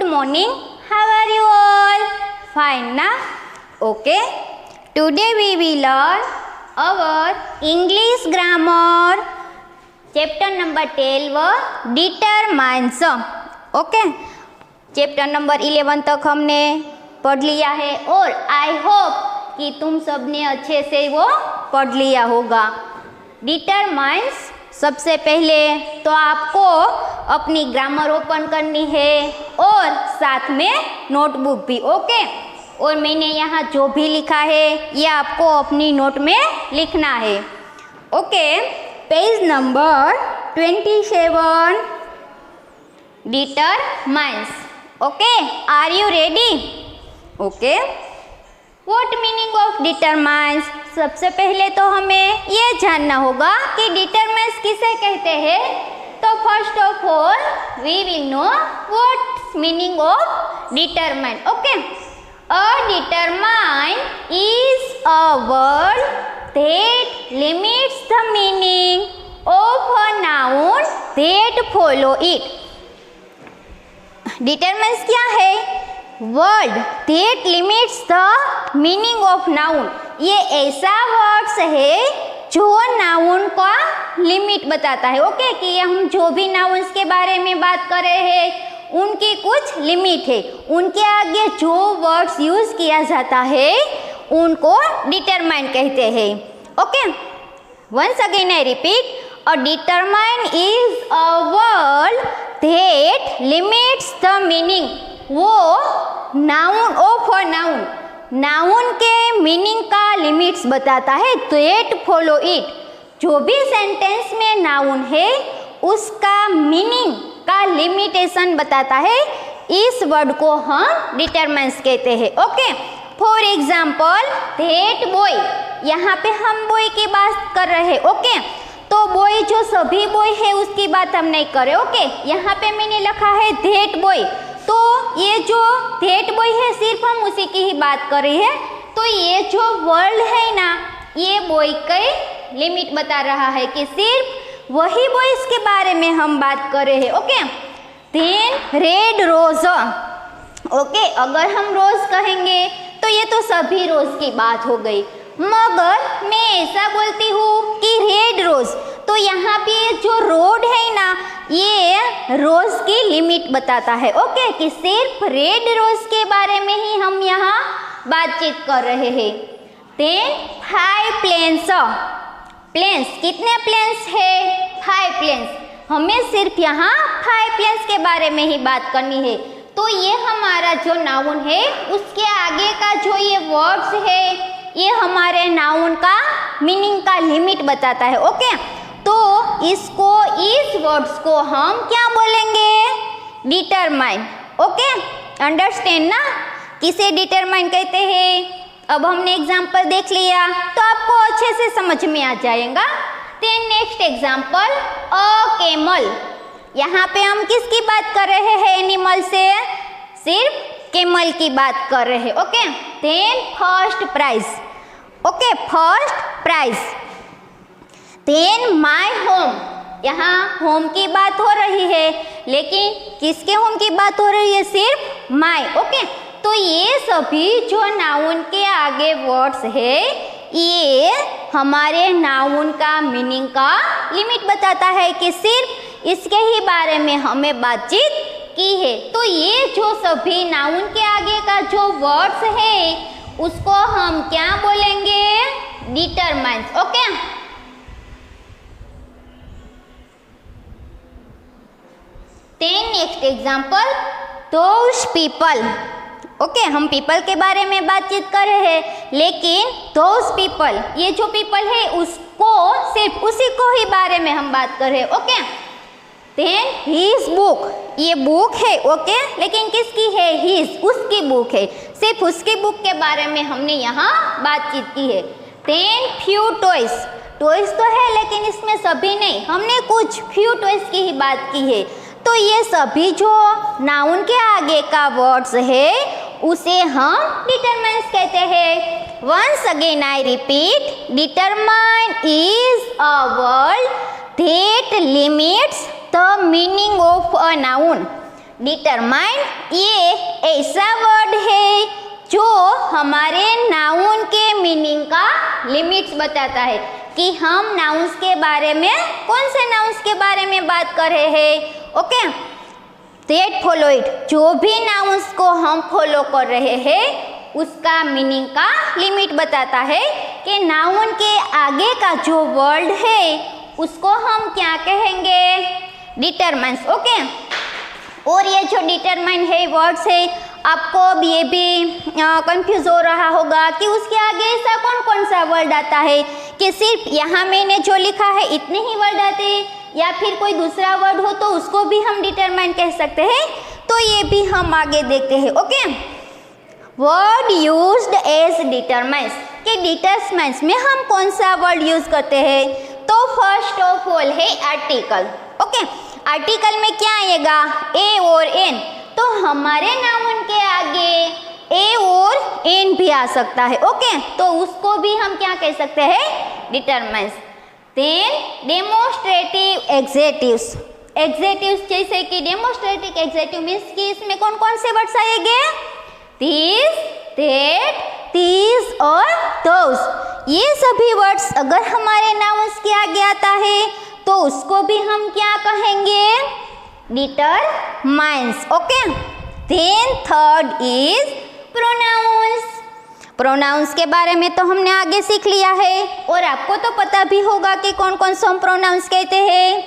morning. How are you all? Fine na? Okay. Today we will learn our English grammar. Chapter number 12 determines. Okay. Chapter number 11 तक हमने पढ़ लिया है और I hope कि तुम सब ने अच्छे से वो पढ़ लिया होगा। डिटरमाइंस सबसे पहले तो आपको अपनी ग्रामर ओपन करनी है और साथ में नोटबुक भी। ओके। और मैंने यहाँ जो भी लिखा है ये आपको अपनी नोट में लिखना है। Okay. Page number 27 determiners. Okay. Are you ready? Okay. What meaning of determiners? सबसे पहले तो हमें ये जानना होगा कि डिटरमाइंस किसे कहते हैं। तो first of all we will know what meaning of determine. Okay. A determine is a word that limits the meaning of a noun that follow it. Determiners क्या है? Word that limits the meaning of noun. ये ऐसा words है जो noun का limit बताता है। Okay. कि हम जो भी नाउन्स के बारे में बात कर रहे हैं उनकी कुछ लिमिट है, उनके आगे जो वर्ड्स यूज किया जाता है उनको डिटरमाइन कहते हैं। Okay. Once again I repeat, a determine is a word that limits the meaning. वो noun of a noun, noun के मीनिंग का लिमिट्स बताता है। That follow it. जो भी सेंटेंस में नाउन है उसका मीनिंग का लिमिटेशन बताता है। इस वर्ड को हम डिटरमाइंस कहते हैं। Okay. For example that boy, यहाँ पे हम बॉय की बात कर रहे हैं। ओके। तो बॉय जो सभी बॉय है उसकी बात हम नहीं कर रहे। ओके। यहाँ पे मैंने लिखा है दैट बॉय, तो ये जो दैट बॉय है सिर्फ हम उसी की ही बात कर रहे हैं। तो ये जो वर्ड है ना ये बॉय के लिमिट बता रहा है कि सिर्फ वही बॉयज के बारे में हम बात कर रहे हैं। Okay. Then red rose. Okay. अगर हम रोज कहेंगे तो ये तो सभी रोज की बात हो गई, मगर मैं ऐसा बोलती हूँ कि रेड रोज, तो यहाँ पे जो रोड है ना ये रोज की लिमिट बताता है। ओके। कि सिर्फ रेड रोज के बारे में ही हम यहाँ बातचीत कर रहे हैं। Then 5 planes. प्लेन्स कितने प्लेन्स है? 5 प्लेन्स। हमें सिर्फ यहाँ 5 प्लेन्स के बारे में ही बात करनी है। तो ये हमारा जो नाउन है उसके आगे का जो ये वर्ड्स है ये हमारे नाउन का मीनिंग का लिमिट बताता है। ओके। तो इसको, इस वर्ड्स को हम क्या बोलेंगे? डिटरमाइन। ओके। अंडरस्टैंड ना किसे डिटरमाइन कहते हैं? अब हमने एग्जाम्पल देख लिया तो आपको अच्छे से समझ में आ जाएगा। Then next example, a camel. यहाँ पे हम किसकी बात कर रहे हैं? एनिमल से, सिर्फ कैमल की बात कर रहे हैं। Okay. Then first prize. Okay. First prize. Then my home. यहाँ होम की बात हो रही है, लेकिन किसके होम की बात हो रही है? सिर्फ माय। ओके। तो ये सभी जो नाउन के आगे वर्ड्स है ये हमारे नाउन का मीनिंग का लिमिट बताता है कि सिर्फ इसके ही बारे में हमें बातचीत की है। तो ये जो सभी नाउन के आगे का जो वर्ड्स है उसको हम क्या बोलेंगे? Determiners. Okay. Then next example, those people. Okay. हम पीपल के बारे में बातचीत कर रहे हैं, लेकिन दोज पीपल, ये जो पीपल है उसको, सिर्फ उसी को ही बारे में हम बात कर रहे हैं। ओके। देन हिज बुक, ये बुक है। ओके। लेकिन किसकी है? हिज, उसकी बुक है, सिर्फ उसकी बुक के बारे में हमने यहाँ बातचीत की है। Then few toys. टॉयज तो है लेकिन इसमें सभी नहीं, हमने कुछ फ्यू टॉयज की ही बात की है। तो ये सभी जो नाउन के आगे का वर्ड्स है उसे हम डिटरमाइंस कहते हैं। Once again I repeat, determine is a word that limits the meaning of a noun. Determine ये ऐसा वर्ड है जो हमारे नाउन के मीनिंग का लिमिट्स बताता है कि हम नाउन्स के बारे में, कौन से नाउन्स के बारे में बात कर रहे हैं। ओके, दैट फॉलो इट, जो भी नाउन्स को हम फॉलो कर रहे हैं उसका मीनिंग का लिमिट बताता है कि नाउन के आगे का जो वर्ड है उसको हम क्या कहेंगे, डिटरमाइंस। ओके, और ये जो डिटरमाइन है वर्ड्स है, आपको अब ये भी कंफ्यूज हो रहा होगा कि उसके आगे ऐसा कौन कौन सा वर्ड आता है, कि सिर्फ यहाँ मैंने जो लिखा है इतने ही वर्ड आते हैं या फिर कोई दूसरा वर्ड हो तो उसको भी हम डिटरमाइन कह सकते हैं। तो ये भी हम आगे देखते हैं। Okay, word used as determiners, कि डिटरमाइंस में हम कौन सा वर्ड यूज करते हैं। तो फर्स्ट ऑफ ऑल है आर्टिकल। ओके, आर्टिकल में क्या आएगा, ए और एन, तो हमारे नाउन के आगे ए और एन भी आ सकता है। ओके, तो उसको भी हम क्या कह सकते हैं, डिटरमाइंस। देन डेमोस्ट्रेटिव एग्जेक्टिव्स, एग्जेक्टिव्स जैसे कि डेमोस्ट्रेटिव एग्जेक्टिव मीन्स कि इसमें कौन कौन से वर्ड्स आएंगे, दिस, दैट, these और those, ये सभी वर्ड्स अगर हमारे नाउन्स के आगे आता है तो उसको भी हम क्या कहेंगे, determiners. Okay, then third is pronouns. Pronouns के बारे में तो हमने आगे सीख लिया है और आपको तो पता भी होगा कि कौन कौन से हम प्रोनाउंस कहते हैं।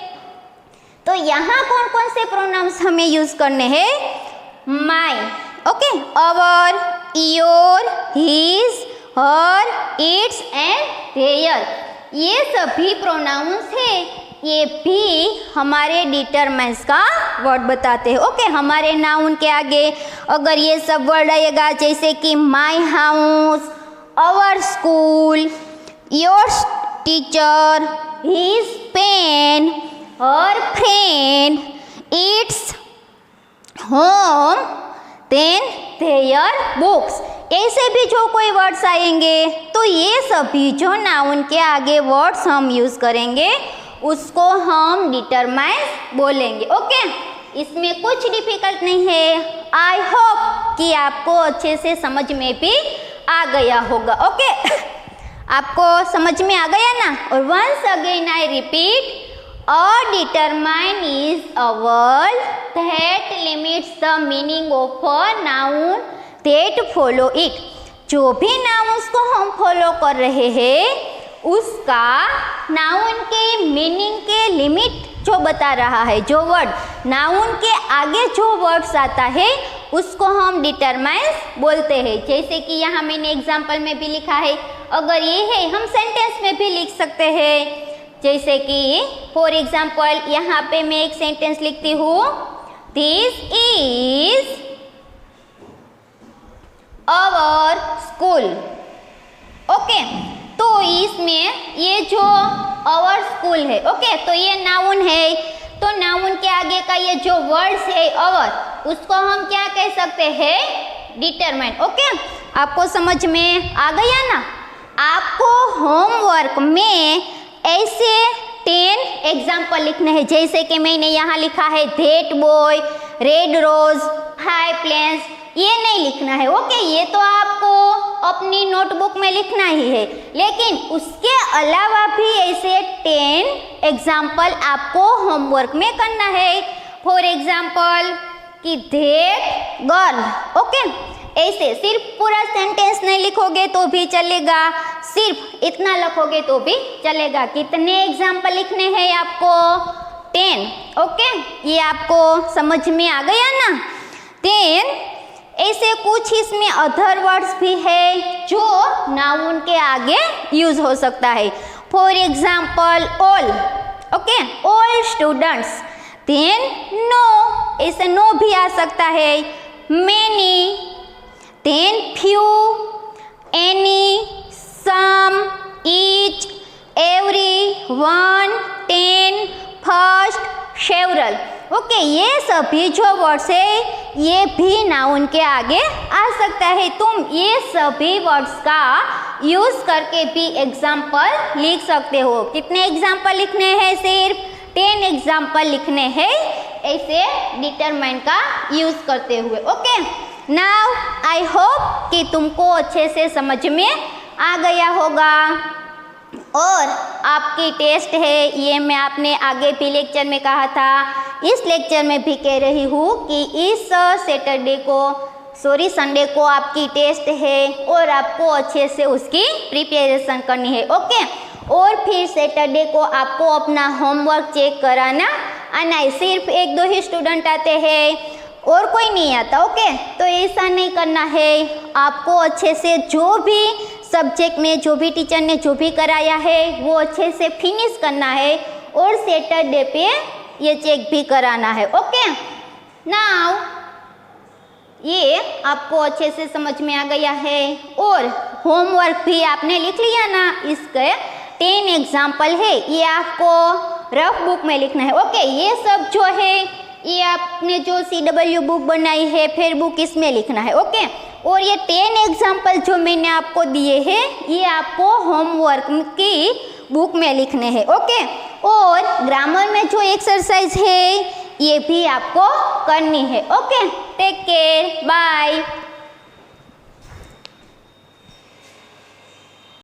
तो यहाँ कौन कौन से प्रोनाउंस हमें यूज करने हैं, my, okay, our, your, his, her, its and their, ये सभी प्रोनाउंस है, ये भी हमारे डिटरमाइंस का वर्ड बताते हैं। ओके, हमारे नाउन के आगे अगर ये सब वर्ड आएगा जैसे कि my house, our school, your teacher, his pen, her friend, its home, then their books, ऐसे भी जो कोई वर्ड्स आएंगे तो ये सभी जो नाउन के आगे वर्ड्स हम यूज करेंगे उसको हम डिटरमाइंस बोलेंगे। ओके, इसमें कुछ डिफिकल्ट नहीं है। आई होप कि आपको अच्छे से समझ में भी आ गया होगा। ओके, आपको समझ में आ गया ना। और once again I repeat, a determine is a word that limits the meaning of a noun that follow it, जो भी नाउन्स को हम फॉलो कर रहे हैं उसका नाउन के मीनिंग के लिमिट जो बता रहा है, जो वर्ड नाउन के आगे जो वर्ड्स आता है उसको हम डिटरमाइंस बोलते हैं। जैसे कि यहाँ मैंने एग्जाम्पल में भी लिखा है, अगर ये है हम सेंटेंस में भी लिख सकते हैं। जैसे कि फॉर एग्जाम्पल यहाँ पे मैं एक सेंटेंस लिखती हूँ, this is our school. Okay, तो इसमें ये जो आवर स्कूल है, ओके, तो ये नाउन है, तो नाउन के आगे का ये जो वर्ड्स है आवर, उसको हम क्या कह सकते हैं, डिटरमाइन। ओके, आपको समझ में आ गया ना। आपको होमवर्क में ऐसे 10 एग्जाम्पल लिखने हैं। जैसे कि मैंने यहाँ लिखा है that boy, red rose, 5 planes, ये नहीं लिखना है। ओके, ये तो आपको अपनी नोटबुक में लिखना ही है, लेकिन उसके अलावा भी ऐसे 10 एग्जाम्पल आपको होमवर्क में करना है। फॉर एग्जाम्पल कि दैट गर्ल, ओके, ऐसे सिर्फ पूरा सेंटेंस नहीं लिखोगे तो भी चलेगा, सिर्फ इतना लिखोगे तो भी चलेगा। कितने एग्जाम्पल लिखने हैं आपको, 10। ओके, ये आपको समझ में आ गया ना। 10 ऐसे कुछ इसमें अदर वर्ड्स भी है जो नाउन के आगे यूज हो सकता है। For example all, okay, all students, then no, ऐसे नो भी आ सकता है, many, then few, any, some, each, every, one, 10, first, several. Okay, ये सभी जो वर्ड्स है ये भी नाउन के आगे आ सकता है। तुम ये सभी वर्ड्स का यूज करके भी एग्जाम्पल लिख सकते हो। कितने एग्जाम्पल लिखने हैं, सिर्फ 10 एग्जाम्पल लिखने हैं ऐसे डिटरमाइन का यूज़ करते हुए। ओके, नाउ आई होप कि तुमको अच्छे से समझ में आ गया होगा। और आपकी टेस्ट है, ये मैं आपने आगे भी लेक्चर में कहा था, इस लेक्चर में भी कह रही हूँ कि इस संडे को आपकी टेस्ट है और आपको अच्छे से उसकी प्रिपरेशन करनी है। ओके, और फिर सैटरडे को आपको अपना होमवर्क चेक कराना आना है। सिर्फ 1-2 ही स्टूडेंट आते हैं और कोई नहीं आता। ओके, तो ऐसा नहीं करना है, आपको अच्छे से जो भी सब्जेक्ट में जो भी टीचर ने जो भी कराया है वो अच्छे से फिनिश करना है और सैटरडे पे ये चेक भी कराना है। ओके, नाउ ये आपको अच्छे से समझ में आ गया है और होमवर्क भी आपने लिख लिया ना। इसके 10 एग्जाम्पल है, ये आपको रफ बुक में लिखना है। ओके, ये सब जो है ये आपने जो CW बुक बनाई है फिर बुक इसमें लिखना है। ओके, और ये 10 एग्जाम्पल जो मैंने आपको दिए हैं ये आपको होमवर्क की बुक में लिखने हैं। ओके, और ग्रामर में जो एक्सरसाइज है ये भी आपको करनी है। Okay, take care, bye.